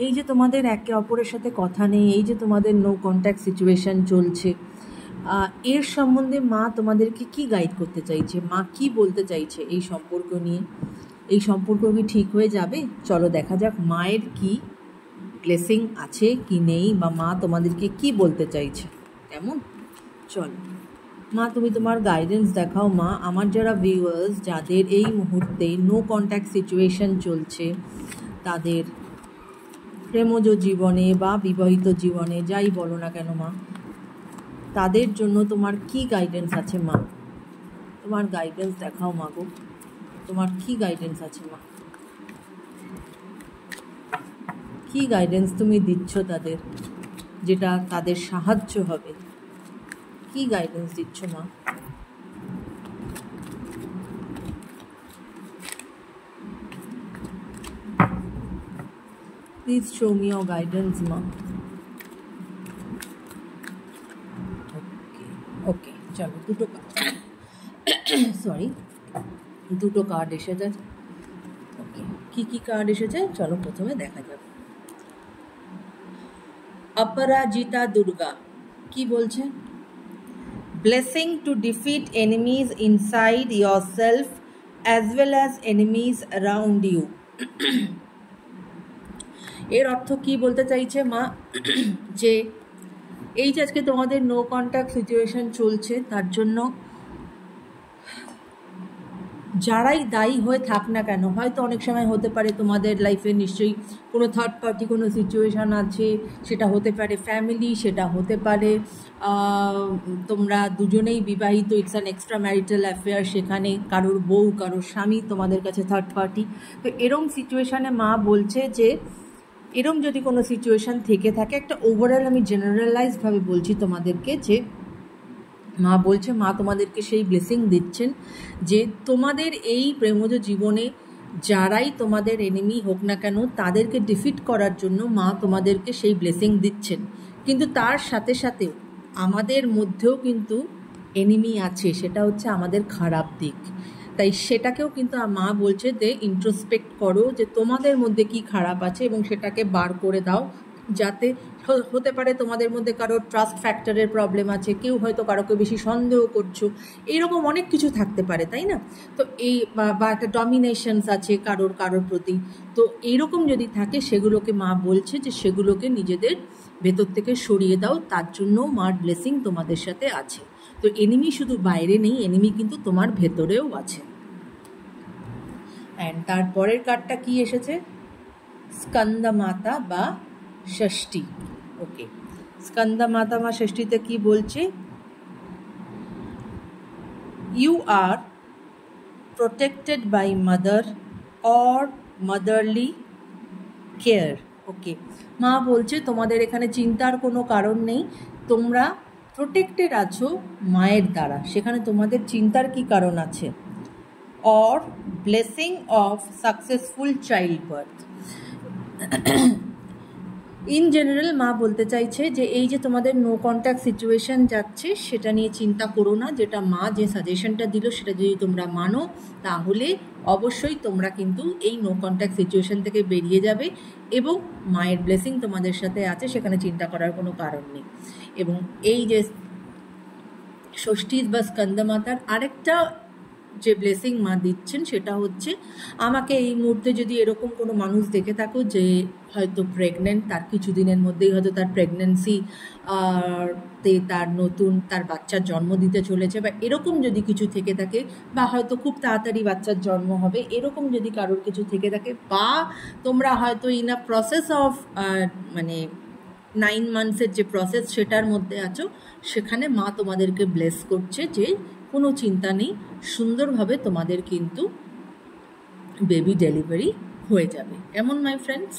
এই যে তোমাদের একে অপরের সাথে কথা নেই, এই যে তোমাদের নো কন্ট্যাক্ট সিচুয়েশন চলছে, এর সম্বন্ধে মা তোমাদেরকে কি গাইড করতে চাইছে, মা কি বলতে চাইছে এই সম্পর্ক নিয়ে? এই সম্পর্ক কি ঠিক হয়ে যাবে? চলো দেখা যাক মায়ের কি ব্লেসিং আছে কি নেই, বা মা তোমাদেরকে কি বলতে চাইছে। কেমন? চলো মা, তুমি তোমার গাইডেন্স দেখাও মা। আমার যারা ভিউয়ার্স, যাদের এই মুহূর্তে নো কন্ট্যাক্ট সিচুয়েশন চলছে, তাদের প্রেমজ জীবনে বা বিবাহিত জীবনে যাই বলো না কেন মা, তাদের জন্য তোমার কি গাইডেন্স আছে মা? তোমার গাইডেন্স দেখাও মা গো, তোমার কি গাইডেন্স আছে মা? কি গাইডেন্স তুমি দিচ্ছ তাদের, যেটা তাদের সাহায্য হবে? কি গাইডেন্স দিচ্ছ মা? Please show me your guidance মা। ওকে চলো, দুটো কার্ড এসেছে। ওকে, কি কার্ড এসেছে চলো প্রথমে দেখা যাক। অপরাজিতা দুর্গা কি বলছে? Blessing two defeat enemies inside yourself as well as enemies around you। এর অর্থ কি বলতে চাইছে মা? যে এই যে আজকে তোমাদের নো কন্ট্যাক্ট সিচুয়েশন চলছে, তার জন্য যারাই দায়ী হয়ে থাক না কেন, হয়তো অনেক সময় হতে পারে তোমাদের লাইফে নিশ্চয়ই কোনো থার্ড পার্টি কোনো সিচুয়েশান আছে, সেটা হতে পারে ফ্যামিলি, সেটা হতে পারে তোমরা দুজনেই বিবাহিত, it's an extra marital affair, সেখানে কারোর বউ কারোর স্বামী তোমাদের কাছে থার্ড পার্টি। তো এরম সিচুয়েশানে মা বলছে যে এরম যদি কোনো সিচুয়েশান থেকে থাকে, একটা ওভারঅল আমি জেনারেলাইজডভাবে বলছি তোমাদেরকে, যে মা বলছে মা তোমাদেরকে সেই ব্লেসিং দিচ্ছেন যে তোমাদের এই প্রেমজ জীবনে যারাই তোমাদের এনিমি হোক না কেন, তাদেরকে ডিফিট করার জন্য মা তোমাদেরকে সেই ব্লেসিং দিচ্ছেন। কিন্তু তার সাথে সাথে আমাদের মধ্যেও কিন্তু এনিমি আছে, সেটা হচ্ছে আমাদের খারাপ দিক। তাই সেটাকেও কিন্তু মা বলছে যে ইন্ট্রোস্পেক্ট করো, যে তোমাদের মধ্যে কি খারাপ আছে এবং সেটাকে বার করে দাও। যাতে হতে পারে তোমাদের মধ্যে কারোর ট্রাস্ট ফ্যাক্টরের প্রবলেম আছে, কেউ হয়তো কারোকে বেশি সন্দেহ করছো, এইরকম অনেক কিছু থাকতে পারে, তাই না? তো এই বা একটা ডমিনেশনস আছে কারোর প্রতি। তো এইরকম যদি থাকে, সেগুলোকে মা বলছে যে সেগুলোকে নিজেদের ভেতর থেকে সরিয়ে দাও। তার জন্য মার ব্লেসিং তোমাদের সাথে আছে। তো এনিমি শুধু বাইরে নেই, এনিমি কিন্তু তোমার ভেতরেও আছে। অ্যান্ড তারপরের কার্ডটা কি এসেছে? স্কন্দা মাতা বা ষষ্ঠী। ওকে, স্কন্দা মাতা বা ষষ্ঠীতে কি বলছে? You are protected by mother or motherly care. Okay, মা বলছে তোমাদের এখানে চিন্তার কোনো কারণ নেই, তোমরা প্রোটেক্টেড আছো মায়ের দ্বারা, সেখানে তোমাদের চিন্তার কি কারণ আছে? Or blessing of successful child birth. In general মা বলতে চাইছে যে এই যে তোমাদের নো কন্ট্যাক্ট সিচুয়েশন যাচ্ছে, সেটা নিয়ে চিন্তা করো না। যেটা মা যে সাজেশনটা দিল, সেটা যদি তোমরা মানো, তাহলে অবশ্যই তোমরা কিন্তু এই নো কন্ট্যাক্ট সিচুয়েশন থেকে বেরিয়ে যাবে এবং মায়ের ব্লেসিং তোমাদের সাথে আছে, সেখানে চিন্তা করার কোনো কারণ নেই। এবং এই যে ষষ্ঠী বা স্কন্দমাতার আরেকটা যে ব্লেসিং মা দিচ্ছেন, সেটা হচ্ছে আমাকে এই মুহূর্তে যদি এরকম কোনো মানুষ দেখে থাকো যে হয়তো প্রেগনেন্ট, তার কিছুদিনের মধ্যেই হয়তো তার প্রেগনেন্সি তার বাচ্চার জন্ম দিতে চলেছে, বা এরকম যদি কিছু থেকে থাকে, বা হয়তো খুব তাড়াতাড়ি বাচ্চার জন্ম হবে, এরকম যদি কারোর কিছু থেকে থাকে, বা তোমরা হয়তো ইন আ প্রসেস অফ 9 মান্থসের যে প্রসেস সেটার মধ্যে আছো, সেখানে মা তোমাদেরকে ব্লেস করছে যে কোনো চিন্তা নেই, সুন্দরভাবে তোমাদের কিন্তু বেবি ডেলিভারি হয়ে যাবে। কেমন মাই ফ্রেন্ডস?